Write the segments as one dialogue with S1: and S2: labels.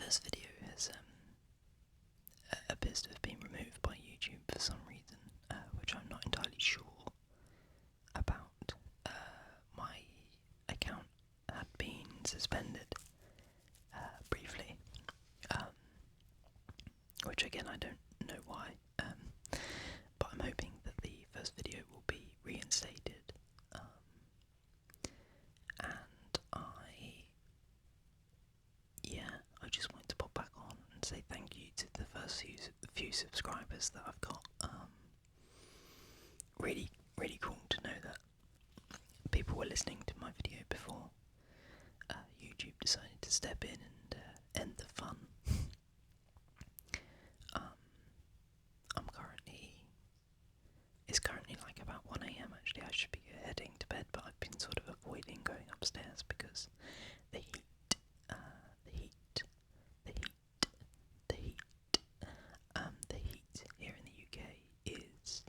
S1: first video has appears to have been removed by YouTube for some reason, which I'm not entirely sure about. My account had been suspended briefly, which again I don't know why, but I'm hoping that the first video will be reinstated, and I just wanted to pop back on and say thank you to the first few subscribers that I've got. Really cool to know that people were listening to my video before YouTube decided to step in and end the fun. It's currently like about 1 AM actually. I should be heading to bed, but I've been sort of avoiding going upstairs because the heat here in the UK is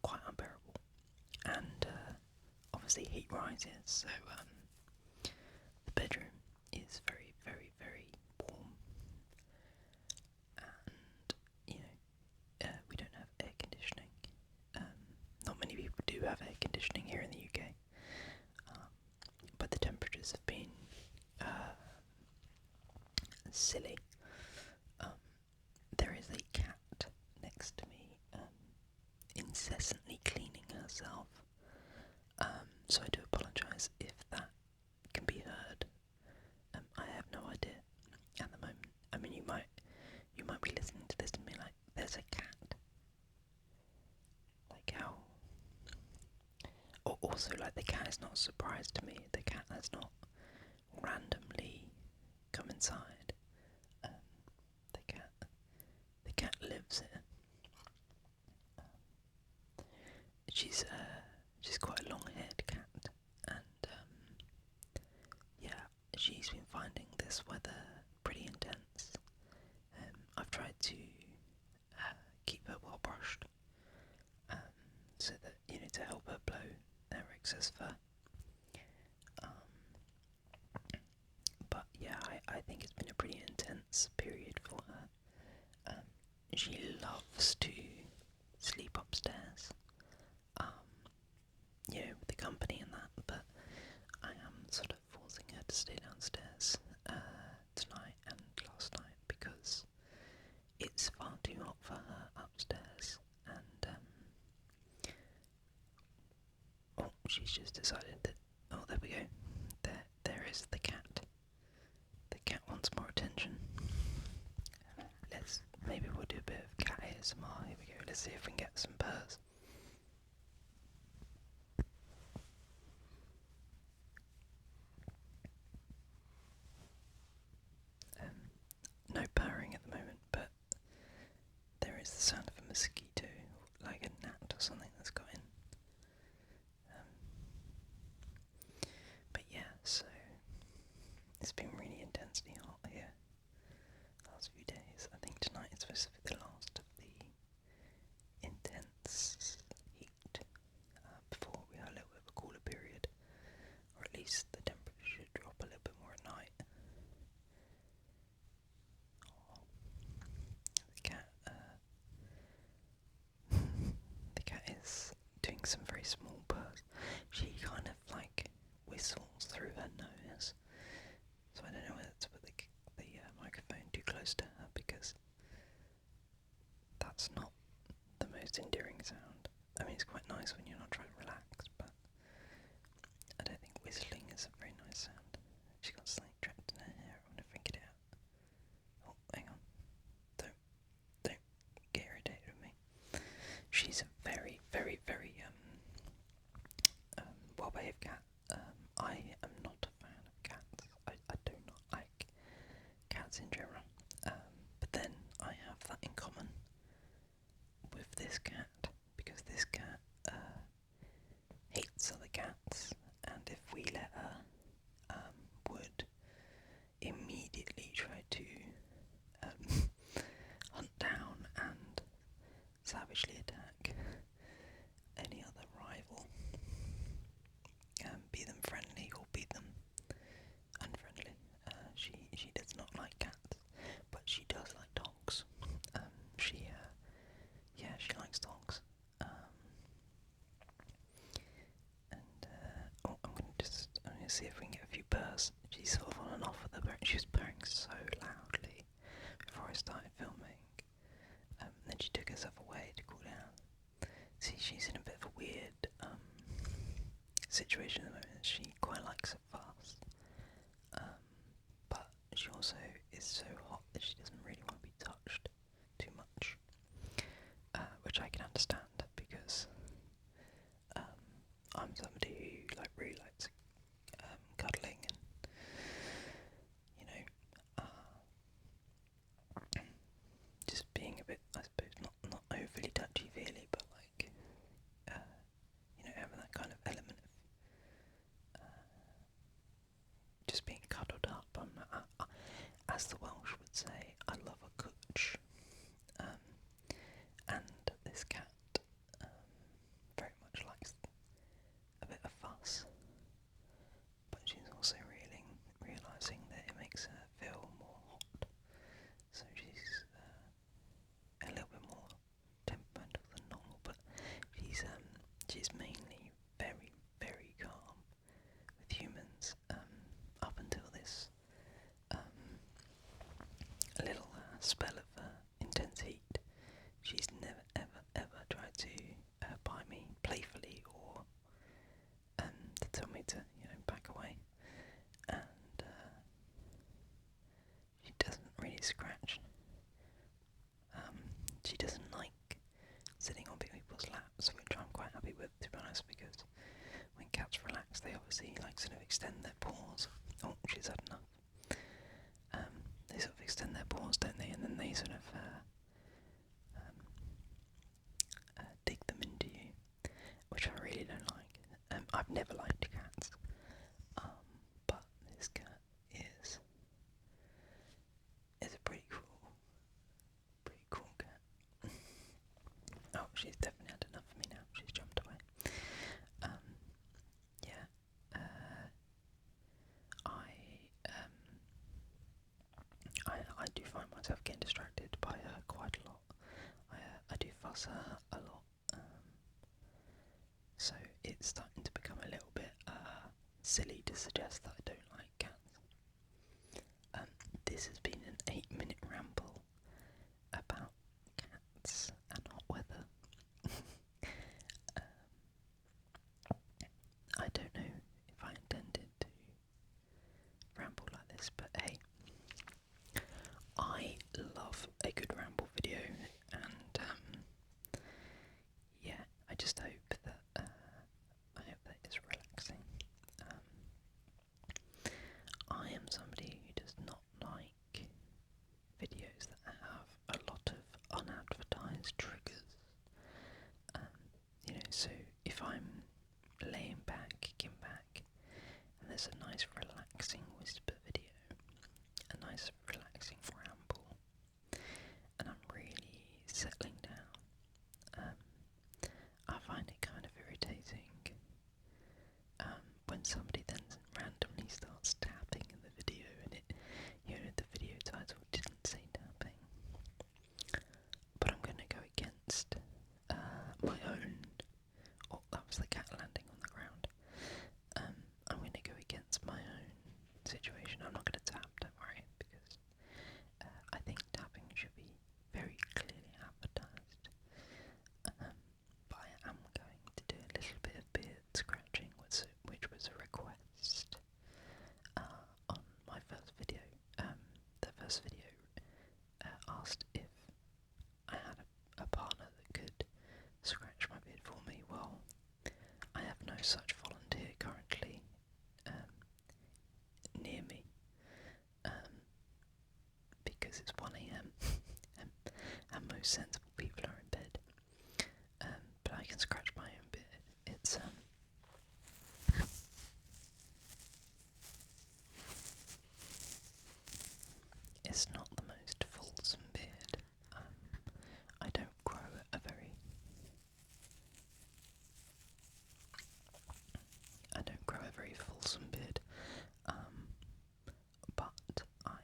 S1: quite unbearable, and obviously heat rises, so the bedroom is very warm, and we don't have air conditioning. Not many people do have air conditioning here in the UK, but the temperatures have been silly. There is a cat next to me, incessantly cleaning herself, so I do apologise if that can be heard. I have no idea at the moment. I mean, you might be listening to this and be like, there's a cat. Like how? Or also, like, the cat is not a surprise to me. The cat has not randomly come inside. The cat lives here. She's quite a long-haired cat, and she's been finding this weather pretty intense. I've tried to keep her well brushed, so that, to help her blow her excess fur. But yeah, I think it's been a pretty intense period for her. She loves to sleep upstairs, with the company and that, but I am sort of forcing her to stay downstairs tonight and last night because it's far too hot for her upstairs, and she's just decided that, there we go, there is the cat. The cat wants more attention. Maybe we'll do a bit of cat ASMR. Here we go, let's see if we can get some purrs. No purring at the moment, but there is the sound of a mosquito, like a gnat or something that's got in. But yeah, so it's been really intensely hot here the last few days. I think tonight is supposed to be the last of the intense heat before we have a little bit of a cooler period, or at least the temperature should drop a little bit more at night. The cat is doing some very small purrs. She kind of like whistles through her nose, so I don't know whether to put the microphone too close to her because that's not the most endearing sound. I mean, it's quite nice when you're not trying to relax, but I don't think whistling is a very nice sound. She's got something trapped in her hair. I want to figure it out. Oh, hang on. Don't get irritated with me. She's a very well-behaved cat. I am not a fan of cats. I do not like cats in general. But then I have that in common with this cat, because this cat hates other cats, and if we let her, would immediately try to hunt down and savagely attack any other rival, be them friendly or be them unfriendly. She does not like cats. see if we can get a few purrs. She's sort of on and off at the she was purring so loudly before I started filming. Then she took herself away to cool down. See, she's in a bit of a weird situation at the moment. She quite likes it fast, but she also is so hot that she doesn't really want to be touched too much, which I can understand because I'm somebody who really likes cuddling and just being a bit, I suppose, not overly touchy feely, but having that kind of element of just being cuddled up. As the Welsh would say, I love a cooch, and this cat very much likes a bit of fuss, but she's also realising that it makes her feel more hot, so she's a little bit more temperamental than normal, but she's mainly very, very calm with humans, up until this little spell of intense heat. She's never, ever, ever tried to bite me playfully or to tell me to, back away. And she doesn't really scratch. She doesn't like sitting on people's laps, which I'm quite happy with, to be honest, because when cats relax, they obviously sort of extend their paws. Oh, she's had enough. They sort of extend their paws, don't they? And then they sort of dig them into you, which I really don't like. I've never liked cats, but this cat is a pretty cool cat. Oh, she's definitely had enough of me now. She's jumped away. I do find myself getting distracted by her quite a lot. I do fuss her a lot, so it's starting to become a little bit silly to suggest that I don't like cats. This has been an 8-minute ramble about cats and hot weather. I don't know if I intended to ramble like this, but hey, I love a good ramble video, and I just hope that it's relaxing. I am somebody who does not like videos that have a lot of unadvertised triggers. So if I'm laying back, kicking back, and there's a nice relaxing whisper video, a nice relaxing ramble, and I'm really settling down, I find it kind of irritating when somebody then randomly starts tapping in the video, and the video title didn't say tapping. But I'm going to go against my own. Oh, that was the cat landing on the ground. I'm going to go against my own situation. I'm not going to tap, don't worry, because I think tapping should be very clearly advertised. But I am going to do a little bit of beard scratching, which was a request on my first video. The first video asked if I had a partner that could scratch my beard for me. Well, I have no such volunteer currently near me, because it's 1 AM and most sensible people are in bed. But I can scratch my own beard. It's not the most fulsome beard. I don't grow a very fulsome beard, but I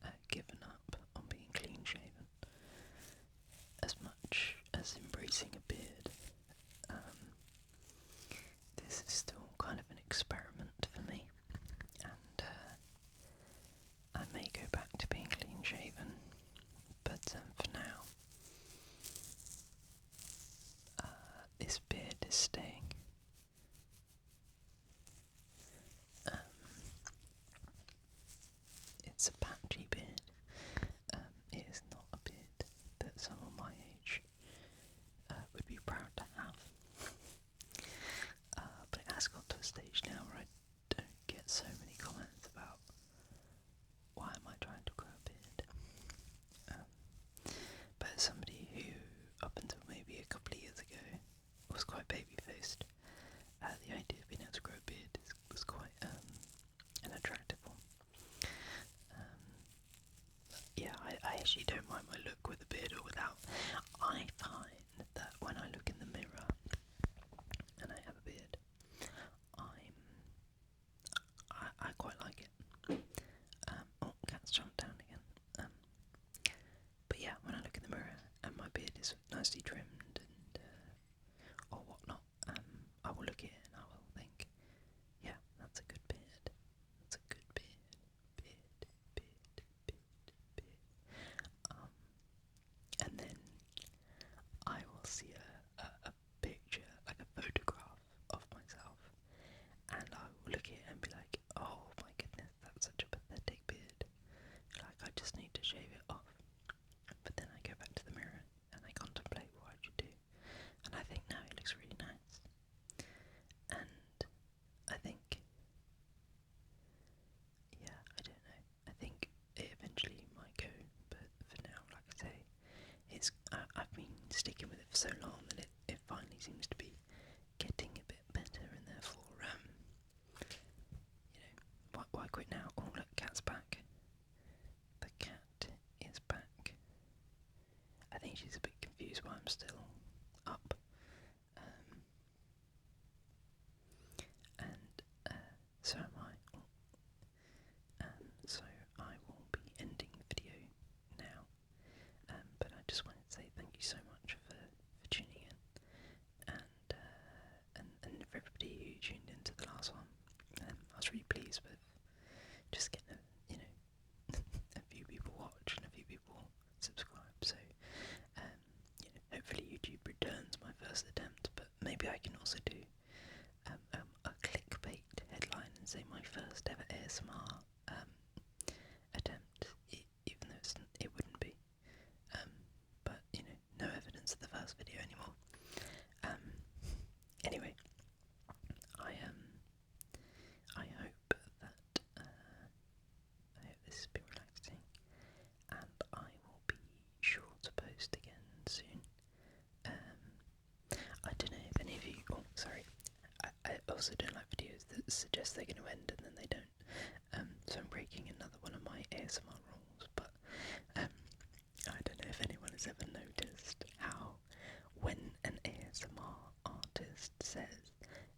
S1: have given up on being clean shaven. As much as embracing a beard, this is still kind of an experiment sticking with it for so long that it finally seems to be getting a bit better, and therefore, why quit now? Oh look, cat's back. The cat is back. I think she's a bit confused why I'm still up. And so am I. So I will be ending the video now. But I just wanted to say thank you so much for tuning in, and for everybody who tuned into the last one. I was really pleased with just getting a few people watch and a few people subscribe. So hopefully YouTube returns my first attempt, but maybe I can also do a clickbait headline and say my first ever ASMR attempt, even though it wouldn't be. But no evidence of the first video anymore. Anyway, I hope that I hope this has been relaxing, and I will be sure to post again soon. I don't know if any of you. Oh, sorry. I also don't like videos that suggest they're going to end and then they don't. So I'm breaking another one of my ASMR rules, but I don't know if anyone has ever noticed how when an ASMR artist says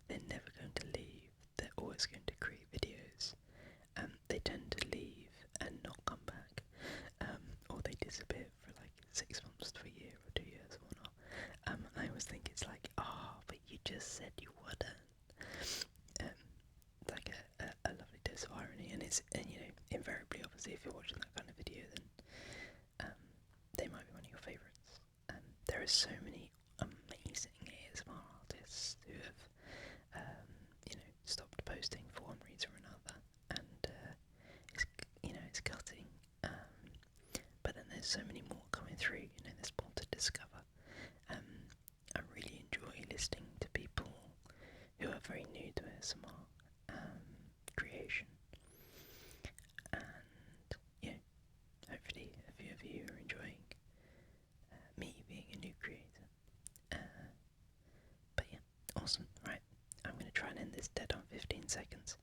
S1: they're never going to leave, they're always going to create videos, they tend to leave and not come back, or they disappear for like 6 months to a year or 2 years or whatnot. I always think it's like, but you just said you wouldn't. Like a lovely dose of irony, and invariably, obviously, if you're watching that kind of video, then they might be one of your favourites. There are so many amazing ASMR artists who have, stopped posting for one reason or another, and it's gutting. But then there's so many more coming through. There's more to discover. I really enjoy listening to people who are very new to ASMR creation, and hopefully a few of you are enjoying me being a new creator. But yeah, awesome. Right, I'm going to try and end this dead on 15 seconds.